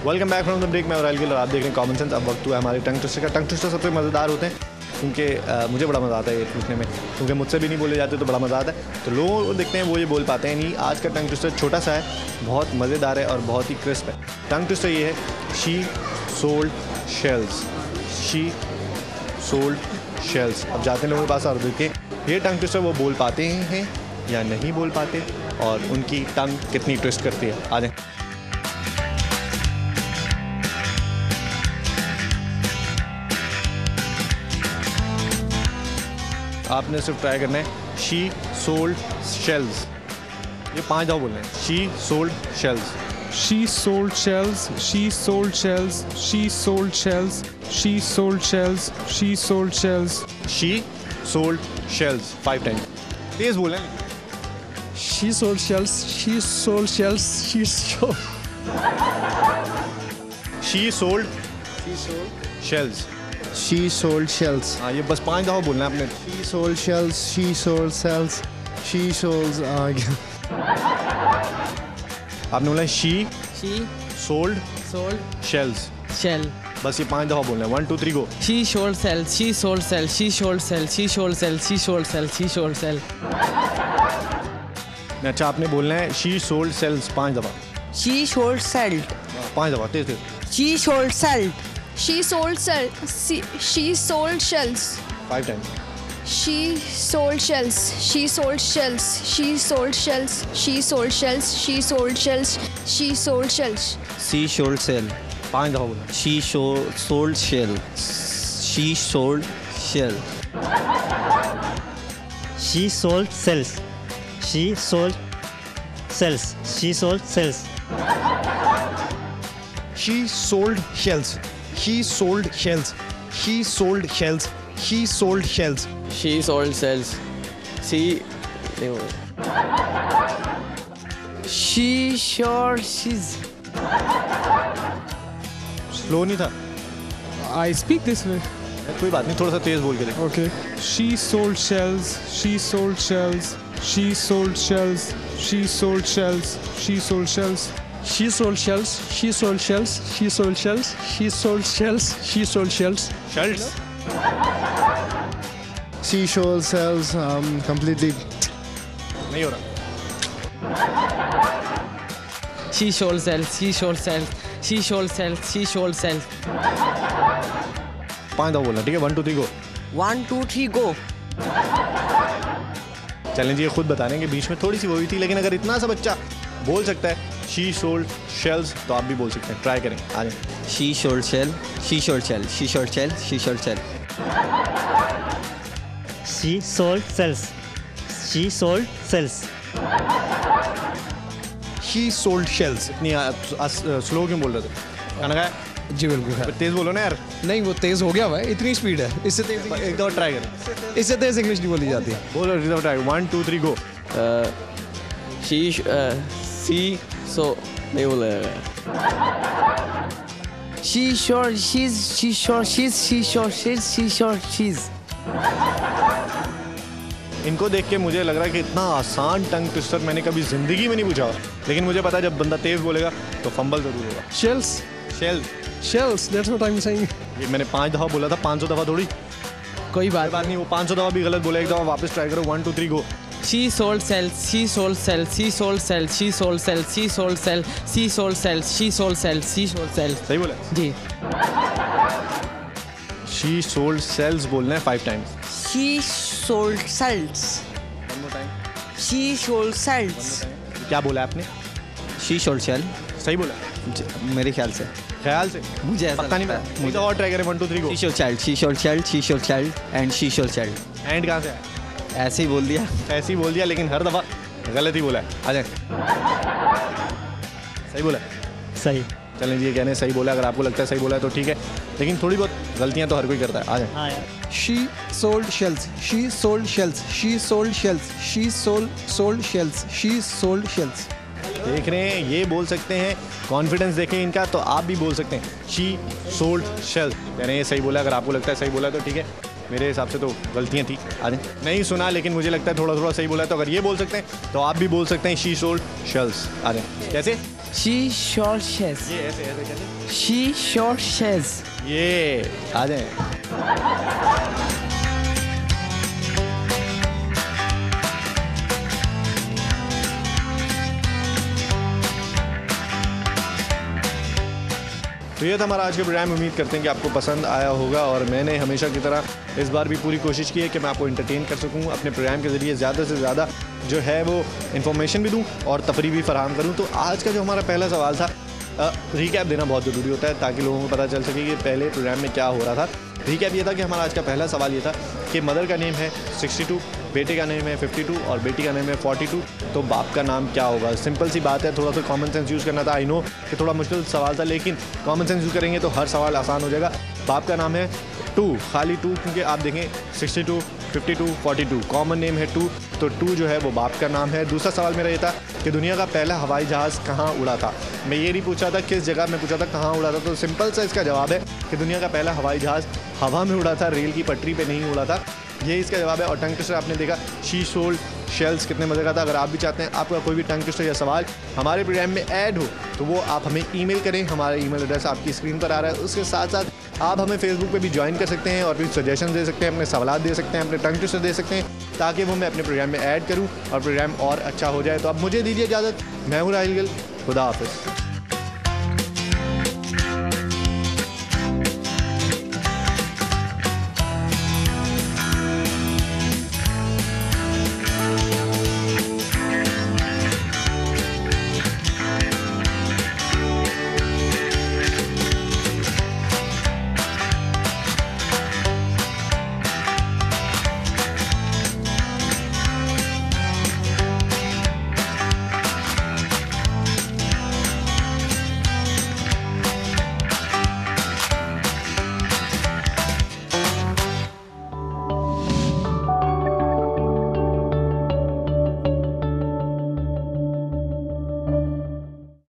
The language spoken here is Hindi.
Welcome back from the break. मैं और गिल और आप देख रहे हैं कॉमन सेंस। अब वक्त हुआ है हमारे टंग ट्विस्टर का। टंग ट्विस्टर सबसे मज़ेदार होते हैं क्योंकि मुझे बड़ा मज़ा आता है ये पूछने में, क्योंकि मुझसे भी नहीं बोले जाते तो बड़ा मज़ा आता है। तो लोगों को देखते हैं वो ये बोल पाते हैं नहीं। आज का टंग ट्विस्टर छोटा सा है, बहुत मज़ेदार है और बहुत ही क्रिस्प है। टंग ट्विस्टर ये है, she sold shells. She sold shells. अब जाते हैं लोगों के पास और देखें ये टंग ट्विस्टर वो बोल पाते हैं या नहीं बोल पाते और उनकी टंग कितनी ट्विस्ट करती है। आ जाएं। आपने सिर्फ ट्राई करना है शी सोल्ड शेल्स। ये 5 दफ़ा बोलना है, she sold shells. She sold shells. She sold shells. She sold shells. She sold shells. She sold shells. She sold shells 5 time. तेज बोलना है। She sold shells. She sold shells. She sold. She sold shells. She sold shells. हाँ, ये बस 5 दफ़ा बोलना है आपने। She sold shells. She sold cells. She sold. आपने बोला she She sold sold shells. shell. बस ये 5 दफ़ा बोलना है। 1 2 3 गो। She sold cell. She sold cell. She sold cell. She sold cell. She sold cell. She sold cell. अच्छा, आपने बोलना है शी सोल्ड सेल्स 5 दफ़ा। She sold salt. 5 दफ़ा तेज तेज। She sold salt. She sold she sold shells. 5 time. She sold shells. She sold shells. She sold shells. She sold shells. She sold shells. She sold shells. She sold shell. 5 दफ़ा बोलना। She sold shell. She sold shell. She sold cells. She sold cells. She sold cells. She sold shells. He sold shells. He sold shells. He sold shells. She sold cells. She sold she's. Slow नहीं था। I speak this way. कोई बात नहीं, थोड़ा सा तेज बोल के देखो। Okay. She sold shells. She sold shells. She sold shells. She sold shells. She sold shells. She sold shells. She sold shells. She sold shells. She sold shells. She sold shells. Shells. She sold cells. Completely. नहीं हो रहा। She sold cells. She sold cells. She sold cells. She sold cells. 5 दफ़ा बोलना, ठीक है। 1 2 3 गो। 1 2 3 go. चैलेंज ये खुद बताने के बीच में थोड़ी सी वो हुई थी, लेकिन अगर इतना सा बच्चा बोल सकता है शी सोल्ड शेल्स तो आप भी बोल सकते हैं। ट्राई करें, आ जाएं। She sold shell. She sold shell. She sold shell. She sold shell. She sold cells. She sold cells. He sold shells. इतनी स्लो क्यों बोल रहे थे? खाना खाया? जी बिल्कुल। तेज बोलो ना यार। नहीं वो तेज हो गया हुआ है, इतनी स्पीड है। इससे तेज एक दफ़ा ट्राई करें। इससे तेज इंग्लिश नहीं बोली जाती। बोलो, एक दफ़ा ट्राई। 1 2 3 गो। She so नहीं बोलेगा। She sure she's. She sure she's. She sure she's. She sure she's. इनको देख के मुझे लग रहा है कि इतना आसान टंग ट्विस्टर मैंने कभी ज़िंदगी में नहीं पूछा। लेकिन मुझे पता है जब बंदा तेज़ बोलेगा तो फंबल ज़रूर होगा। Shells. Shell. Shells. That's what I'm saying. ये मैंने 5 दफ़ा बोला था, 500 दफ़ा थोड़ी। कोई बात बात नहीं, वो 500 दफ़ा भी गलत बोला। एक दफ़ा वापस ट्राई करो। 1 2 3 गो। She sold cells. She sold cells. She sold cells. She sold cells. She sold cells. She sold cells. She sold cells. She sold cells. सही बोला। जी। शी सोल्ड सेल्स बोलना है 5 times. She sold cells. She sold cells. क्या बोला आपने? She sold shell. सही बोला मेरे ख्याल से। ख्याल से? मुझे ऐसा पक्का नहीं लगता पता। है। मुझे और ट्राई करें। 1 2 3 गो। She sold child. She sold child. She sold child. And she sold child. And कहाँ से आया? ऐसे ही बोल दिया। ऐसे ही बोल दिया, लेकिन हर दफ़ा गलत ही बोला है। आ जाए। सही बोला है? सही। चलें जी, ये कहने सही बोला। अगर आपको लगता है सही बोला है तो ठीक है, लेकिन थोड़ी बहुत गलतियाँ तो हर कोई करता है। आ जाए। हाँ यार। She sold shells. She sold shells. She sold shells. She sold shells. She sold shells. देख रहे हैं, ये बोल सकते हैं। कॉन्फिडेंस देखें इनका, तो आप भी बोल सकते हैं शी सोल्ड शेल। कह रहे हैं ये सही बोला। अगर आपको लगता है सही बोला तो ठीक है। मेरे हिसाब से तो गलतियाँ थी। अरे नहीं सुना, लेकिन मुझे लगता है थोड़ा थोड़ा सही बोला है। तो अगर ये बोल सकते हैं तो आप भी बोल सकते हैं शी सोल्ड शेल्स। अरे कैसे? She sold shells. ये ऐसे ऐसे कैसे? She sold shells. ये आ जाए। तो ये था हमारा आज का प्रोग्राम। उम्मीद करते हैं कि आपको पसंद आया होगा, और मैंने हमेशा की तरह इस बार भी पूरी कोशिश की है कि मैं आपको एंटरटेन कर सकूं, अपने प्रोग्राम के ज़रिए ज़्यादा से ज़्यादा जो है वो इन्फॉर्मेशन भी दूं और तफरी भी फराहम करूं। तो आज का जो हमारा पहला सवाल था, रिकैप देना बहुत ज़रूरी होता है ताकि लोगों को पता चल सके कि पहले प्रोग्राम में क्या हो रहा था। रिकैप ये था कि हमारा आज का पहला सवाल ये था कि मदर का नेम है 62, बेटे का नेम है 52 और बेटी का नेम है 42, तो बाप का नाम क्या होगा? सिंपल सी बात है, थोड़ा सा कॉमन सेंस यूज़ करना था। आई नो कि थोड़ा मुश्किल सवाल था, लेकिन कॉमन सेंस यूज़ करेंगे तो हर सवाल आसान हो जाएगा। बाप का नाम है 2, खाली 2, क्योंकि आप देखें 62, 52, 42 कॉमन नेम है 2, तो 2 जो है वो बाप का नाम है। दूसरा सवाल मेरा ये था कि दुनिया का पहला हवाई जहाज़ कहाँ उड़ा था। मैं ये नहीं पूछा था किस जगह, मैं पूछा था कहाँ उड़ा था। तो सिंपल सा इसका जवाब है कि दुनिया का पहला हवाई जहाज़ हवा में उड़ा था, रेल की पटरी पे नहीं उड़ा था। ये इसका जवाब है। और टंग ट्विस्टर आपने देखा शी सोल्ड शेल्स कितने मज़े का था। अगर आप भी चाहते हैं आपका कोई भी टंग ट्विस्टर या सवाल हमारे प्रोग्राम में ऐड हो तो वो आप हमें ईमेल करें। हमारा ईमेल एड्रेस आपकी स्क्रीन पर आ रहा है। उसके साथ साथ आप हमें फेसबुक पे भी ज्वाइन कर सकते हैं और भी सजेशन दे सकते हैं, अपने सवाल दे सकते हैं, अपने टंग ट्विस्टर दे सकते हैं, ताकि वो मैं अपने प्रोग्राम में ऐड करूँ और प्रोग्राम और अच्छा हो जाए। तो अब मुझे दीजिए इजाज़त। मैं हूँ राहिल गिल। खुदा हाफिज़।